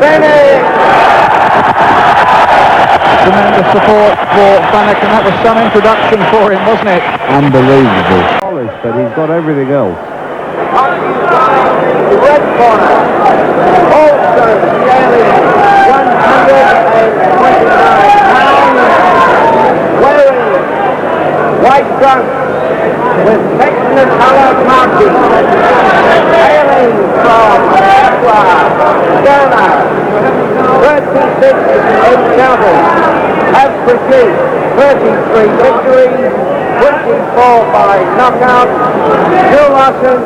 Fenech! Tremendous support for Fenech, and that was some introduction for him, wasn't it? Unbelievable. But he's got everything else. The red corner, also scaling 129 pounds, wearing white trunks with Technicolor markings, hailing from Ghana, 36 encounters, have produced 33 victories, 24 by knockout, 2 losses,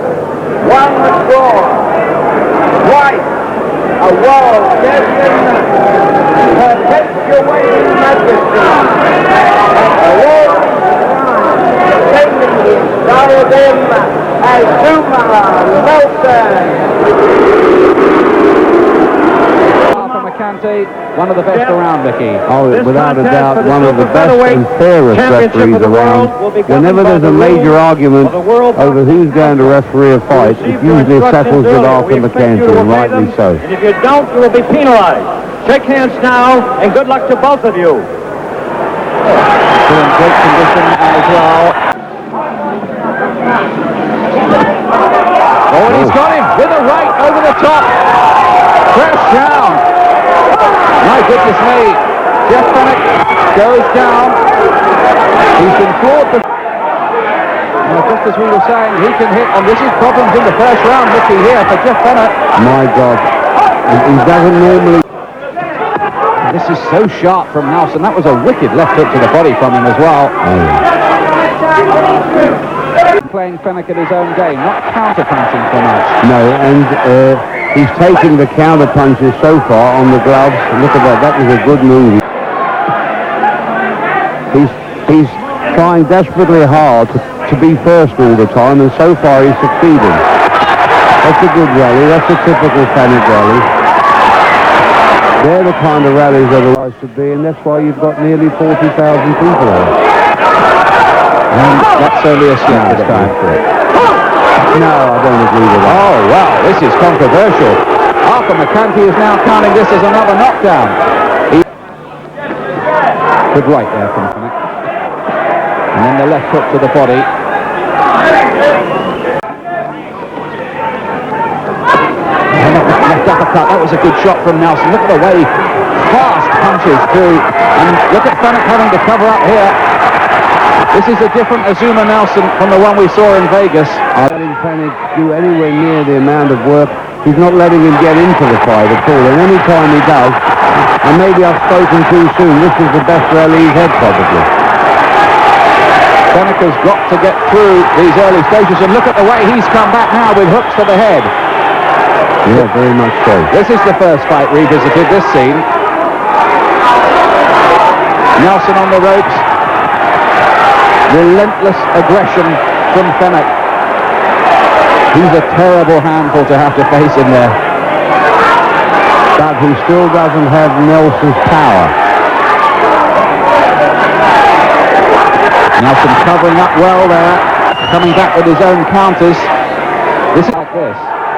1 draw. Twice a world champion, perpetuating majesty, a world sending his diadem Azumah Nelson. One of the best around, Mickey. Oh, without a doubt, one of the best and fairest referees around. Whenever there's a major argument over who's going to referee a fight, it usually settles it after McKenzie, and rightly so. And if you don't, you will be penalized. Shake hands now, and good luck to both of you. Still in great condition as well. Oh, and he's got him with a right over the top. Crash down. My goodness me, Jeff Fenech goes down. He's been floored. Just as we were saying, he can hit, and this is problems in the first round, Mickey, here for Jeff Fenech. My God, he doesn't normally... This is so sharp from Nelson. That was a wicked left hook to the body from him as well. Playing Fenech at his own game, not counter-punching so much. No, and he's taking the counter punches so far on the gloves. Look at that, that was a good move. He's trying desperately hard to be first all the time, and so far he's succeeding. That's a good rally, that's a typical Fenech rally. They're the kind of rallies that are supposed to be, and that's why you've got nearly 40,000 people there. And that's only a slip this time. No, I don't agree with that. Oh, wow, this is controversial. Arthur McCanty is now counting this as another knockdown. Good right there from Fenech. And then the left hook to the body. And that was the left uppercut. That was a good shot from Nelson. Look at the way fast punches through. And look at Fenech having to cover up here. This is a different Azumah Nelson from the one we saw in Vegas. Letting Fenech do anywhere near the amount of work. He's not letting him get into the fight at all. And any time he does, and maybe I've spoken too soon, this is the best rally he's had probably. Fenech has got to get through these early stages, and look at the way he's come back now with hooks to the head. Yeah, very much so. This is the first fight revisited, this scene. Nelson on the ropes. Relentless aggression from Fenech. He's a terrible handful to have to face in there. But he still doesn't have Nelson's power. Nelson covering up well there, coming back with his own counters. This is like this.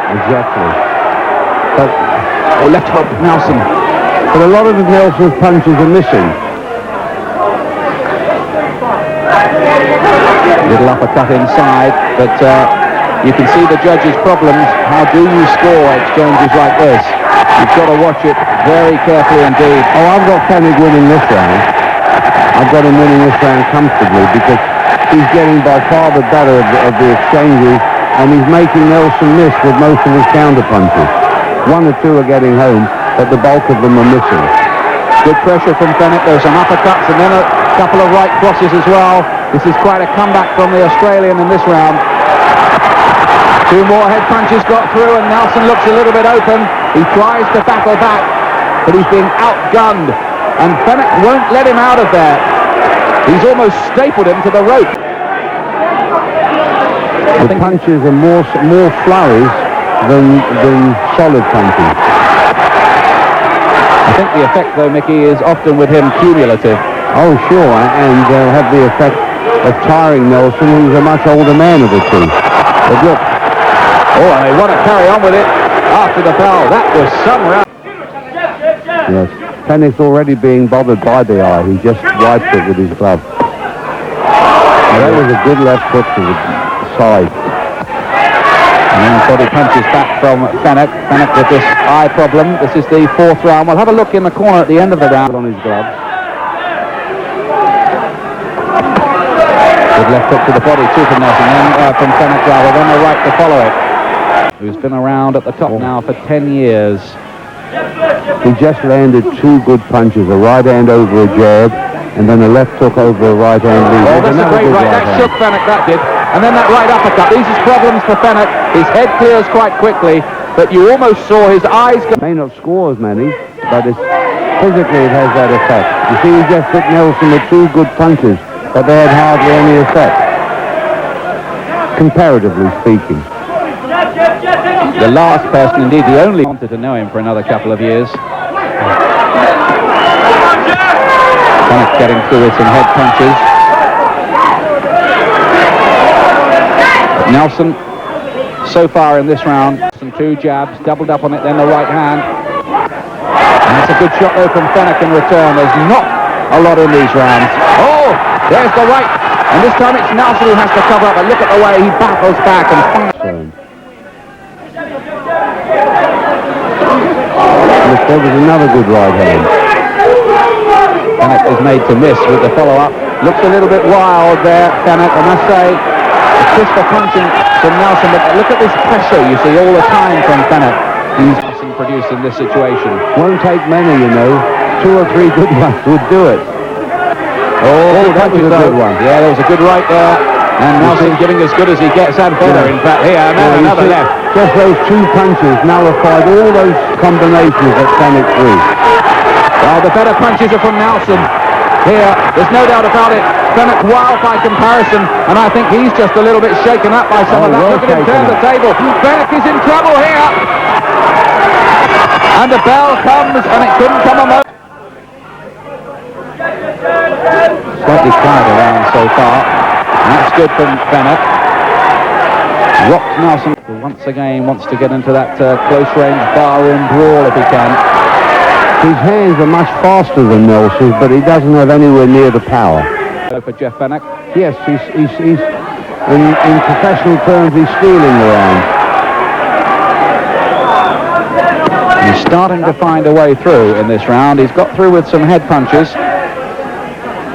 Exactly. But, left hook, Nelson. But a lot of Nelson's punches are missing. Little uppercut inside, but you can see the judge's problems. How do you score exchanges like this? You've got to watch it very carefully indeed. Oh, I've got Fenech winning this round. I've got him winning this round comfortably because he's getting by far the better of the exchanges, and he's making Nelson miss with most of his counter punches. 1 or 2 are getting home, but the bulk of them are missing. Good pressure from Fenech. There's some uppercuts and then a couple of right crosses as well. This is quite a comeback from the Australian in this round. 2 more head punches got through, and Nelson looks a little bit open. He tries to battle back, but he's being outgunned, and Fenech won't let him out of there. He's almost stapled him to the rope. The punches are more flurries than solid punches. I think the effect, though, Mickey, is often with him cumulative. Oh, sure, and have the effect of tiring Nelson, who's a much older man of the two. But look, Oh, and they want to carry on with it after the bell. That was some round. Yes, Fenech's already being bothered by the eye. He just wiped it with his glove. Now, that was a good left hook to the side. And then body punches back from Fenech. Fenech with this eye problem. This is the fourth round. We'll have a look in the corner at the end of the round. On his gloves. Good left hook to the body too from Nelson. Then from Fenech rather, then the right to follow it. Who's been around at the top now for 10 years. He just landed two good punches, a right hand over a jab, and then a left hook over a right hand lead. Oh, that's a great right. That shook Fenech, that did. And then that right uppercut. These is problems for Fenech. His head clears quite quickly, but you almost saw his eyes go. May not score as many, but physically it has that effect. You see, he just hit Nelson with two good punches, but they had hardly any effect, comparatively speaking. The last person, indeed the only, wanted to know him for another couple of years. Fenech getting through with some head punches. But Nelson, so far in this round, some two jabs, doubled up on it, then the right hand. And that's a good shot though from Fenech in return. There's not a lot in these rounds. Oh, there's the right. And this time it's Nelson who has to cover up, but look at the way he battles back and finds. There was another good right hand. Fenech is made to miss with the follow-up. Looks a little bit wild there, Fenech, I must say. It's just for punching from Nelson, but look at this pressure you see all the time from Fenech. He's produced in this situation. Won't take many, you know. Two or three good ones would do it. Oh, that was a good one. Yeah, there was a good right there. And Nelson giving as good as he gets, and better, in fact. Here, and then another left. Just those two punches nullified all those combinations that Fenech threw. Well, the better punches are from Nelson. Here, there's no doubt about it. Fenech wild by comparison, and I think he's just a little bit shaken up by some of that. Look at him turn the table. Fenech is in trouble here. And the bell comes, and it couldn't come a moment. Slightly quiet around so far. And that's good from Fenech. Rocks Nelson, who once again wants to get into that close-range barroom brawl if he can. His hands are much faster than Nelson's, but he doesn't have anywhere near the power. For Jeff Fenech. Yes, he's in professional terms, he's stealing around. He's starting to find a way through in this round. He's got through with some head punches.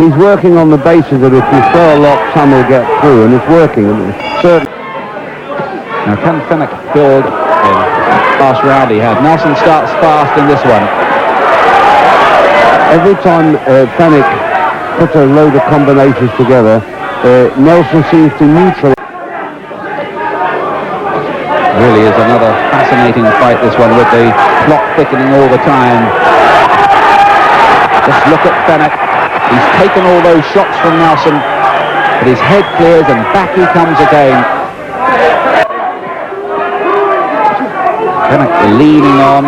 He's working on the basis that if you throw a lot, some will get through, and it's working. Certainly. Now, can Fenech build in last round he had? Nelson starts fast in this one. Every time Fenech puts a load of combinations together, Nelson seems to neutralize. Really is another fascinating fight, this one, with the plot thickening all the time. Just look at Fenech. He's taken all those shots from Nelson, but his head clears and back he comes again. Fenech leaning on,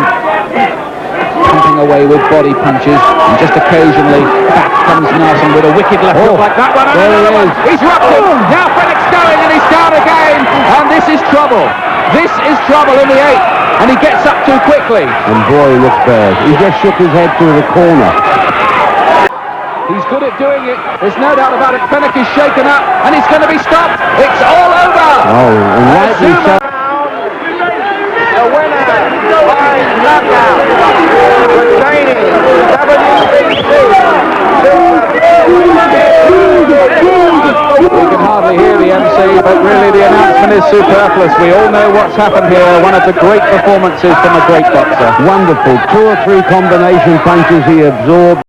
pumping away with body punches, and just occasionally back comes Nelson with a wicked left hook like that one. There he is. He's rocked him. Now Fenech's going and he's down again, and this is trouble. This is trouble in the eighth, and he gets up too quickly. And boy, he looks bad. He just shook his head to the corner. He's good at doing it. There's no doubt about it. Fenech is shaken up, and he's going to be stopped. It's all over. Oh, and rightly so. The winner by knockout, retaining WBC. We can hardly hear the MC, but really the announcement is superfluous. We all know what's happened here. One of the great performances from a great boxer. Wonderful. Two or three combination punches he absorbed.